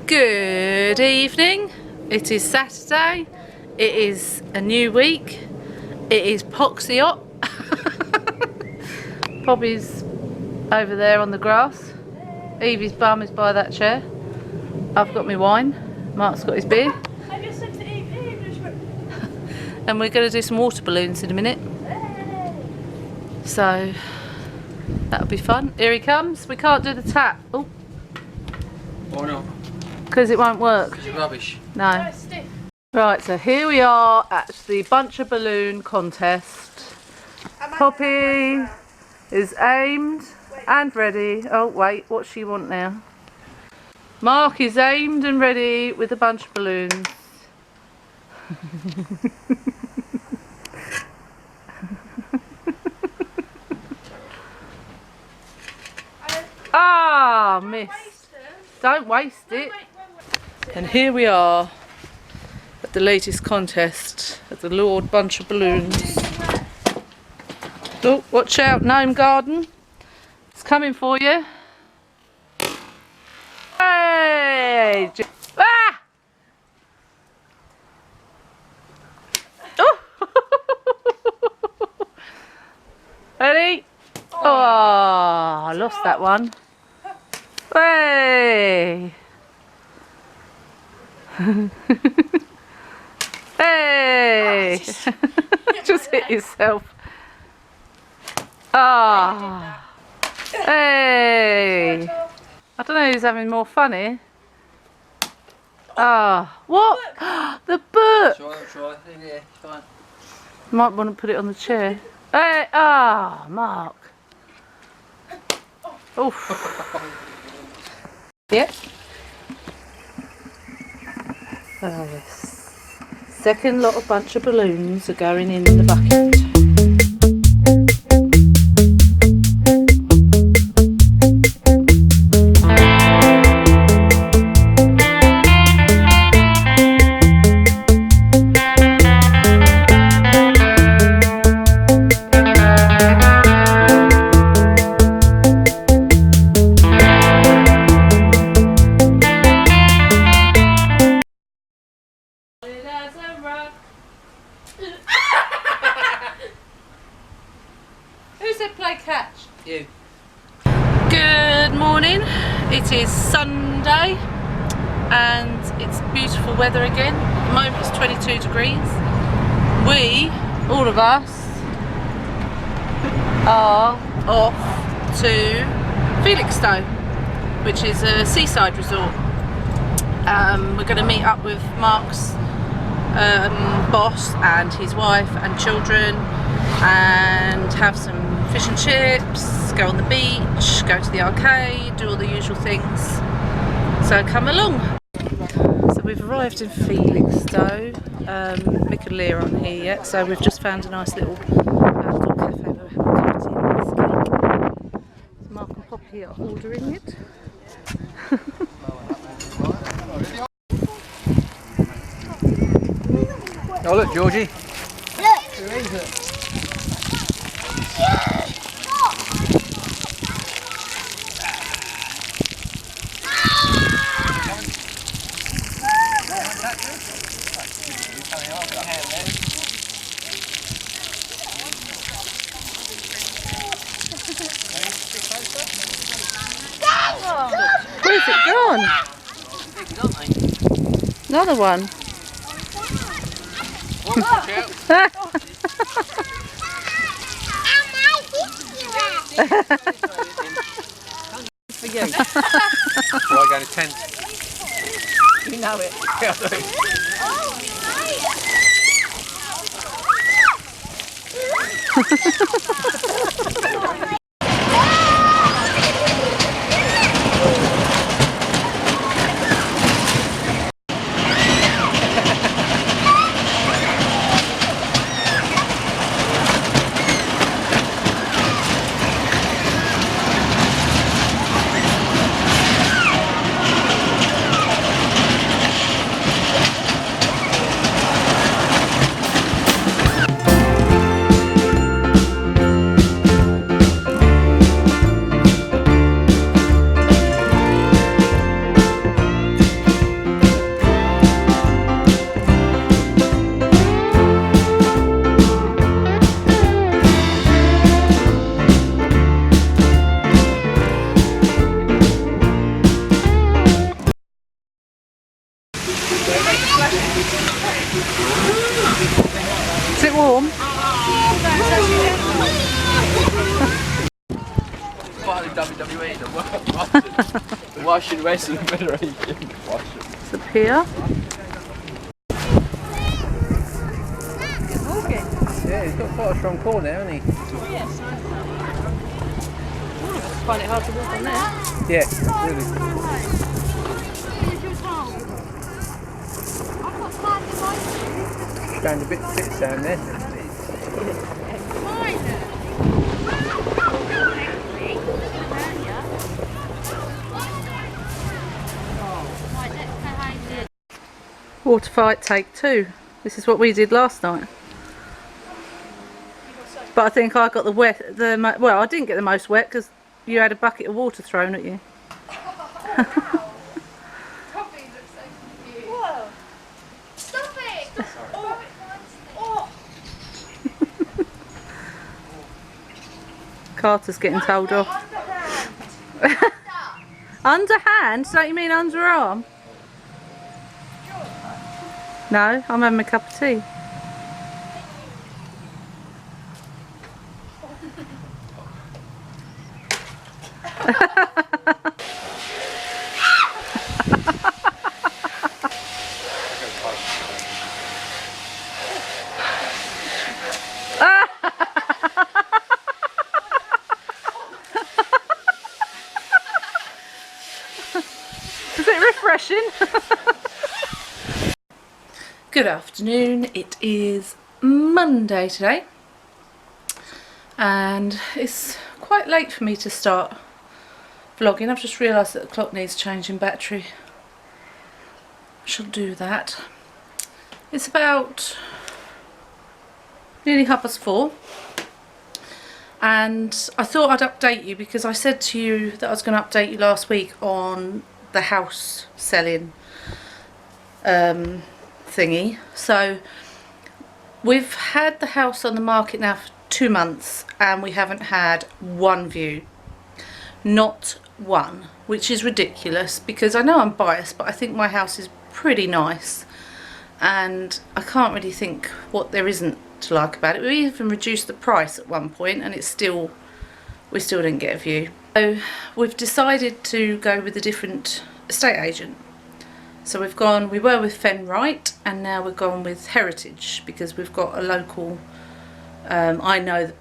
Good evening. It is Saturday. It is a new week. It is Poxy-op. Poppy's over there on the grass. Evie's bum is by that chair. I've got my wine. Mark's got his beer. I just said to Evie. And we're going to do some water balloons in a minute. So that'll be fun. Here he comes. We can't do the tap. Oh. Why not? Because it won't work. Is it rubbish? No. Right, so here we are at the bunch of balloon contest. Poppy is aimed and ready. Oh wait, what's she want now? Mark is aimed and ready with a bunch of balloons. Ah, missed. Don't waste it. And here we are at the latest contest at the Lord Bunch of Balloons. Oh, watch out, Gnome Garden. It's coming for you. Hey! Ah! Oh! Ready? Oh, I lost that one. Hey! Hey! Just hit yourself. Ah! Hey! I don't know who's having more fun here. Ah! What? The book! Try. Yeah, it's fine. Might want to put it on the chair. Hey! Ah! Mark. Oof. Yep. Oh yes. Second lot of bunch of balloons are going in the bucket. Who said play catch? You. Good morning. It is Sunday and it's beautiful weather again. At the moment it's 22 degrees. We, all of us, are off to Felixstowe, which is a seaside resort. We're going to meet up with Mark's boss and his wife and children and have some fish and chips, go on the beach, go to the arcade, do all the usual things. So come along. So we've arrived in Felixstowe. Mick and Leah aren't here yet, so we've just found a nice little cafe where we're having a cup of tea and whiskey. So Mark and Poppy are ordering it. Oh look, Georgie. Look. Who is it? Where's it gone? Another one. For you. So I go to tent. You know it. Yeah, I do. it warm? Part of WWE, the washing Wrestling Federation. It's up here. Yeah, he's got quite a strong core now, hasn't he? Find it hard to walk on there. Yeah, really. Stand a bit down there. Water fight take 2. This is what we did last night. But I think I got well, I didn't get the most wet because you had a bucket of water thrown at you. Whoa! Stop it! Oh. Oh. Carter's getting told off. Underhand? Don't you mean underarm? No, I'm having a cup of tea. Is it refreshing? Good afternoon, it is Monday today and it's quite late for me to start vlogging. I've just realised that the clock needs changing battery. I shall do that. It's about nearly 4:30 and I thought I'd update you because I said to you that I was going to update you last week on the house selling thingy. So we've had the house on the market now for 2 months and we haven't had one view. Not one, which is ridiculous because I know I'm biased, but I think my house is pretty nice and I can't really think what there isn't to like about it. We even reduced the price at one point and we still didn't get a view. So we've decided to go with a different estate agent. So we were with Fenright and now we've gone with Heritage because we've got a local, I know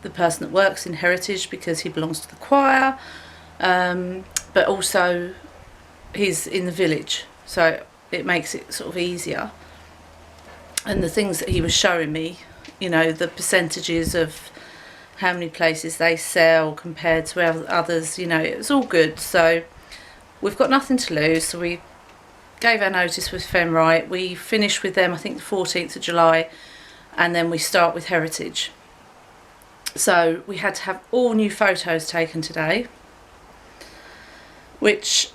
the person that works in Heritage because he belongs to the choir, but also he's in the village, so it makes it sort of easier. And the things that he was showing me, you know, the percentages of how many places they sell compared to others, you know, it was all good. So we've got nothing to lose, so we gave our notice with Fenright. We finished with them I think the 14th of July and then we start with Heritage. So we had to have all new photos taken today, which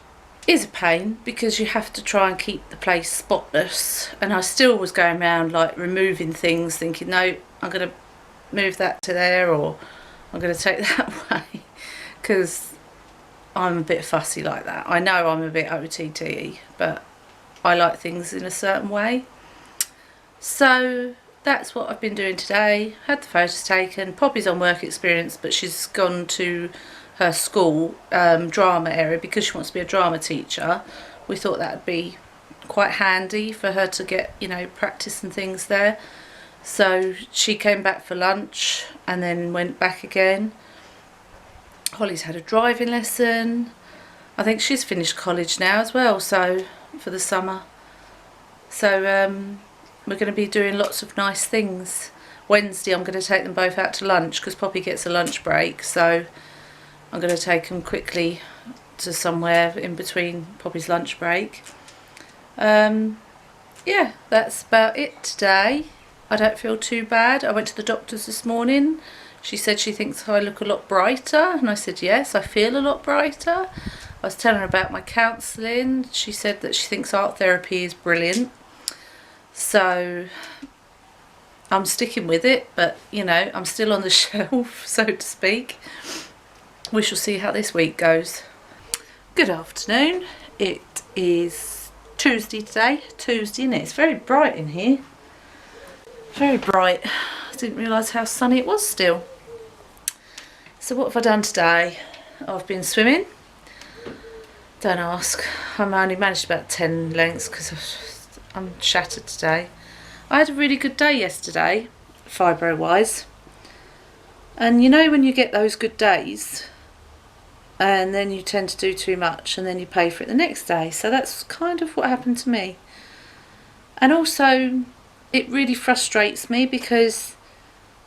is a pain because you have to try and keep the place spotless, and I still was going around like removing things thinking no, I'm going to move that to there or I'm going to take that away because I'm a bit fussy like that. I know I'm a bit OTT, but I like things in a certain way. So that's what I've been doing today. Had the photos taken. Poppy's on work experience, but she's gone to her school drama area because she wants to be a drama teacher. We thought that would be quite handy for her to get, you know, practice and things there. So she came back for lunch and then went back again. Holly's had a driving lesson. I think she's finished college now as well, so for the summer. So we're going to be doing lots of nice things. Wednesday I'm going to take them both out to lunch because Poppy gets a lunch break, so I'm going to take them quickly to somewhere in between Poppy's lunch break. Yeah, that's about it today. I don't feel too bad. I went to the doctor's this morning. She said she thinks I look a lot brighter, and I said yes, I feel a lot brighter. I was telling her about my counselling. She said that she thinks art therapy is brilliant. So I'm sticking with it, but you know, I'm still on the shelf, so to speak. We shall see how this week goes. Good afternoon. It is Tuesday today. Tuesday, and it's very bright in here. very bright. I didn't realise how sunny it was still. So what have I done today? I've been swimming. Don't ask. I only managed about 10 lengths because I'm shattered today. I had a really good day yesterday, fibro wise. And you know when you get those good days and then you tend to do too much and then you pay for it the next day. So that's kind of what happened to me. And also it really frustrates me because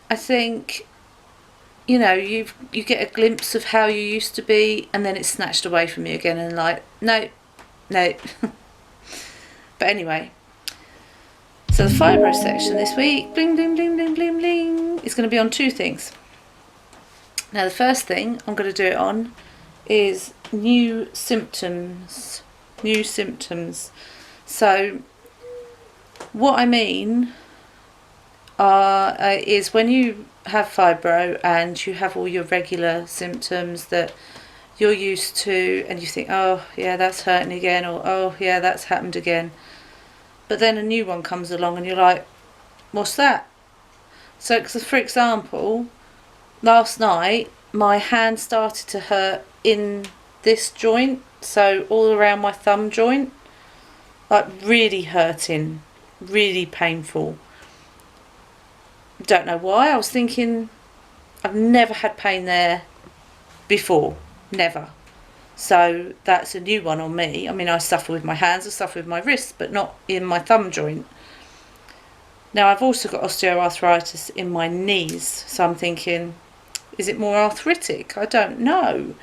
I think, you know, you get a glimpse of how you used to be and then it's snatched away from you again and like, no. But anyway, so the fibro section this week, bling, bling, bling, bling, bling, bling, is going to be on 2 things. Now the first thing I'm going to do it on is new symptoms. New symptoms. So what I mean is when you have fibro and you have all your regular symptoms that you're used to and you think, oh yeah, that's hurting again, or oh yeah, that's happened again. But then a new one comes along and you're like, what's that? So for example, last night my hand started to hurt in this joint, so all around my thumb joint, like really hurting, really painful. Don't know why. I was thinking I've never had pain there before, never. So that's a new one on me. I mean, I suffer with my hands, I suffer with my wrists, but not in my thumb joint. Now I've also got osteoarthritis in my knees, so I'm thinking, is it more arthritic? I don't know.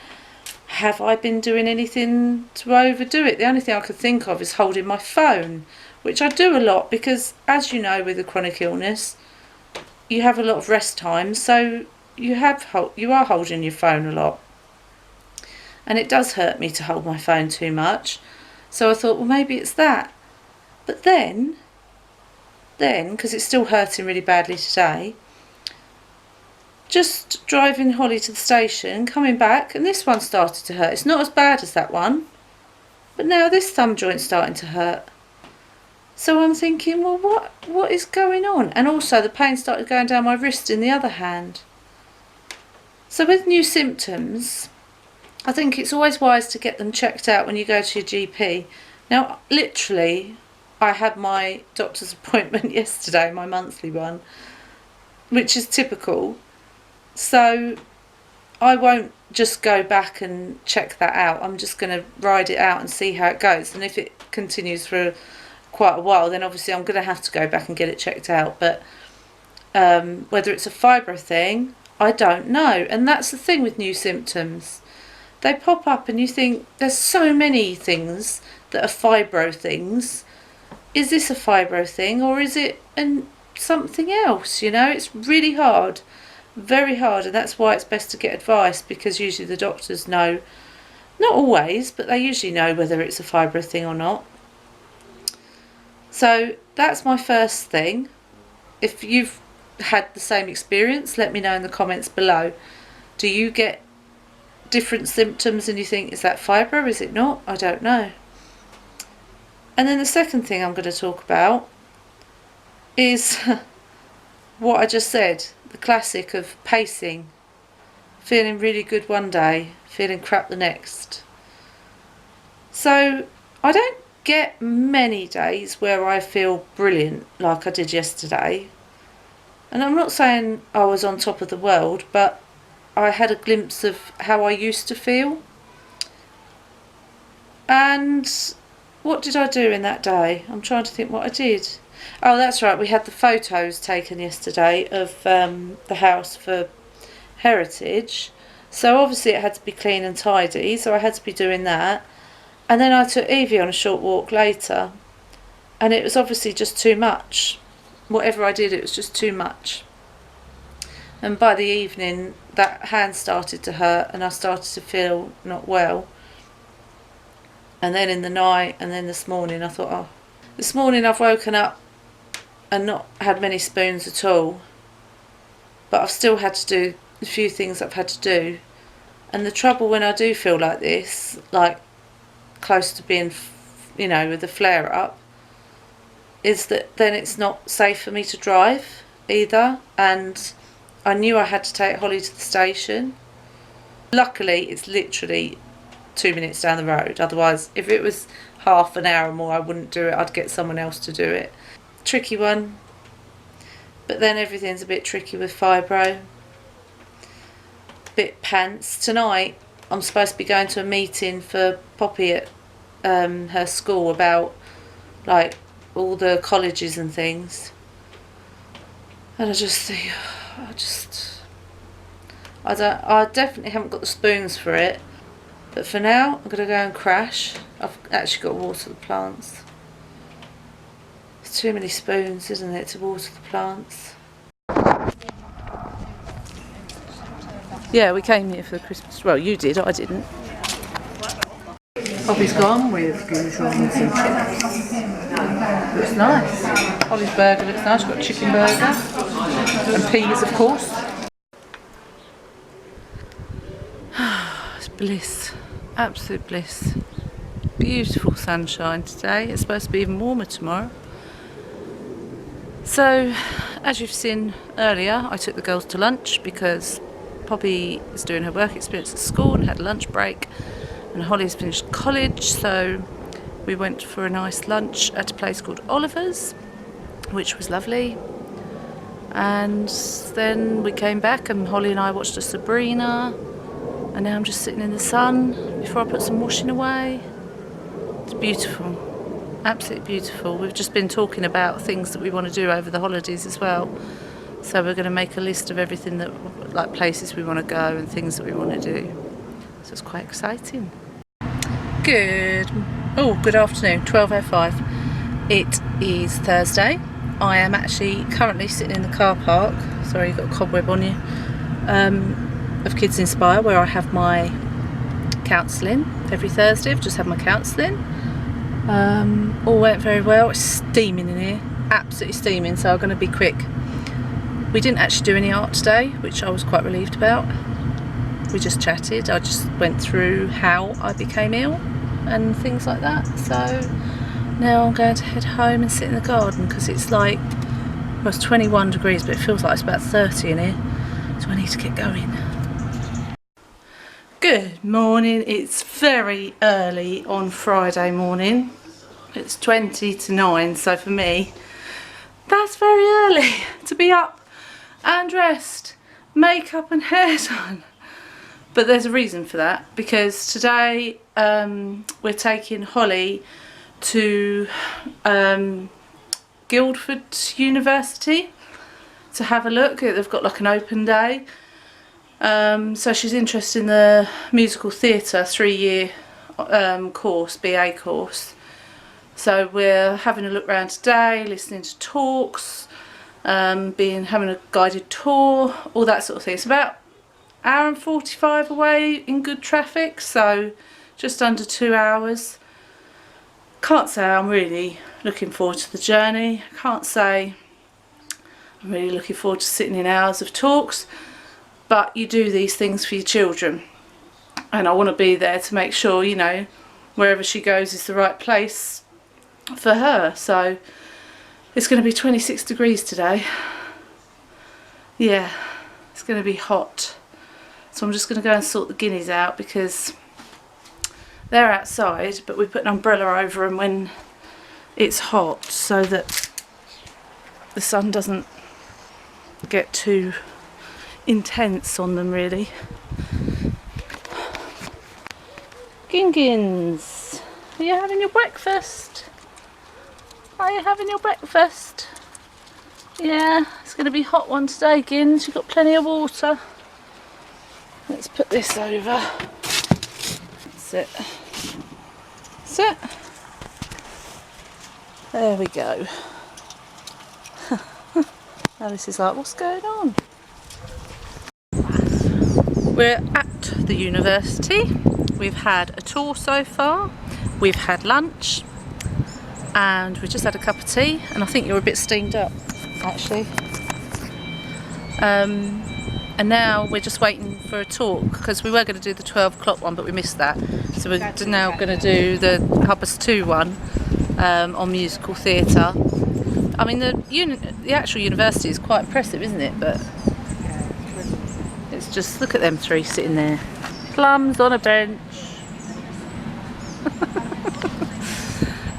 Have I been doing anything to overdo it? The only thing I could think of is holding my phone, which I do a lot because, as you know, with a chronic illness, you have a lot of rest time, so you are holding your phone a lot. And it does hurt me to hold my phone too much. So I thought, well, maybe it's that. But then, because it's still hurting really badly today, just driving Holly to the station, coming back, and this one started to hurt. It's not as bad as that one, but now this thumb joint's starting to hurt. So I'm thinking, well, what is going on? And also the pain started going down my wrist in the other hand. So with new symptoms, I think it's always wise to get them checked out when you go to your GP. Now, literally, I had my doctor's appointment yesterday, my monthly one, which is typical. So I won't just go back and check that out. I'm just going to ride it out and see how it goes. And if it continues for quite a while, then obviously I'm going to have to go back and get it checked out. But whether it's a fibro thing, I don't know. And that's the thing with new symptoms. They pop up and you think there's so many things that are fibro things. Is this a fibro thing or is it something else? You know, it's really hard, very hard, and that's why it's best to get advice, because usually the doctors know, not always, but they usually know whether it's a fibro thing or not. So that's my first thing. If you've had the same experience, let me know in the comments below. Do you get different symptoms and you think, is that fibro, is it not? I don't know. And then the second thing I'm going to talk about is what I just said, the classic of pacing. Feeling really good one day, feeling crap the next. So I don't get many days where I feel brilliant like I did yesterday. And I'm not saying I was on top of the world, but I had a glimpse of how I used to feel. And what did I do in that day? I'm trying to think what I did. Oh, that's right, we had the photos taken yesterday of the house for Heritage. So obviously it had to be clean and tidy, so I had to be doing that. And then I took Evie on a short walk later, and it was obviously just too much. Whatever I did, it was just too much. And by the evening, that hand started to hurt and I started to feel not well. And then in the night, and then this morning, I thought, oh, this morning I've woken up and not had many spoons at all. But I've still had to do a few things I've had to do. And the trouble when I do feel like this, like close to being, you know, with a flare up, is that then it's not safe for me to drive either, and I knew I had to take Holly to the station. Luckily it's literally 2 minutes down the road, otherwise if it was half an hour or more I wouldn't do it, I'd get someone else to do it. Tricky one, but then everything's a bit tricky with fibro. Bit pants. Tonight I'm supposed to be going to a meeting for Poppy at her school about like all the colleges and things, and I just think I definitely haven't got the spoons for it, but for now I'm gonna go and crash. I've actually got to water the plants. It's too many spoons, isn't it, to water the plants? Yeah, we came here for Christmas. Well, you did, I didn't. Poppy's gone with goujons and chips. Looks nice. Holly's burger looks nice. Got a chicken burger and peas, of course. It's bliss, absolute bliss. Beautiful sunshine today. It's supposed to be even warmer tomorrow. So, as you've seen earlier, I took the girls to lunch because Poppy is doing her work experience at school and had a lunch break, and Holly's finished college, so we went for a nice lunch at a place called Oliver's, which was lovely. And then we came back and Holly and I watched a Sabrina, and now I'm just sitting in the sun before I put some washing away. It's beautiful, absolutely beautiful. We've just been talking about things that we want to do over the holidays as well. So we're going to make a list of everything that, like places we want to go and things that we want to do. So it's quite exciting. Good afternoon, 12:05. It is Thursday. I am actually currently sitting in the car park. Sorry, you've got a cobweb on you. Of Kids Inspire, where I have my counselling every Thursday. I've just had my counselling. All went very well. It's steaming in here, absolutely steaming, so I'm going to be quick. We didn't actually do any art today, which I was quite relieved about. We just chatted. I just went through how I became ill and things like that. So now I'm going to head home and sit in the garden because it's like, well, it's 21 degrees, but it feels like it's about 30 in here. So I need to get going. Good morning. It's very early on Friday morning. It's 20 to 9, so for me, that's very early to be up and dressed, makeup and hair done. But there's a reason for that, because today we're taking Holly to Guildford University to have a look. They've got like an open day. So she's interested in the musical theatre 3-year course, BA course. So we're having a look around today, listening to talks, having a guided tour, all that sort of thing. It's about an hour and 45 away in good traffic, so just under 2 hours. Can't say I'm really looking forward to the journey. Can't say I'm really looking forward to sitting in hours of talks, but you do these things for your children, and I want to be there to make sure, you know, wherever she goes is the right place for her. So it's going to be 26 degrees today. Yeah, it's going to be hot. So I'm just going to go and sort the guineas out because they're outside, but we put an umbrella over them when it's hot so that the sun doesn't get too intense on them, really. Gingins, are you having your breakfast? Are you having your breakfast? Yeah, it's going to be a hot one today, Gins. You've got plenty of water. Let's put this over. That's it. That's it. There we go. Now this is like, what's going on? We're at the university. We've had a tour so far. We've had lunch. And we just had a cup of tea. And I think you're a bit steamed up, actually. And now we're just waiting for a talk because we were going to do the 12 o'clock one, but we missed that. So we're now going to do the 2:30 one on musical theatre. I mean, the actual university is quite impressive, isn't it? But it's just, look at them three sitting there. Plums on a bench.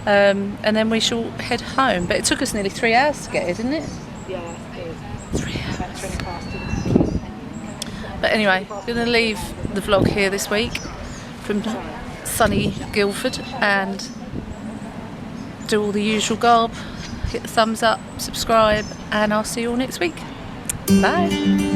And then we shall head home. But it took us nearly 3 hours to get here, didn't it? Yeah, it is. 3 hours. About 20 past. But anyway, I'm going to leave the vlog here this week from sunny Guildford and do all the usual garb. Hit the thumbs up, subscribe, and I'll see you all next week. Bye.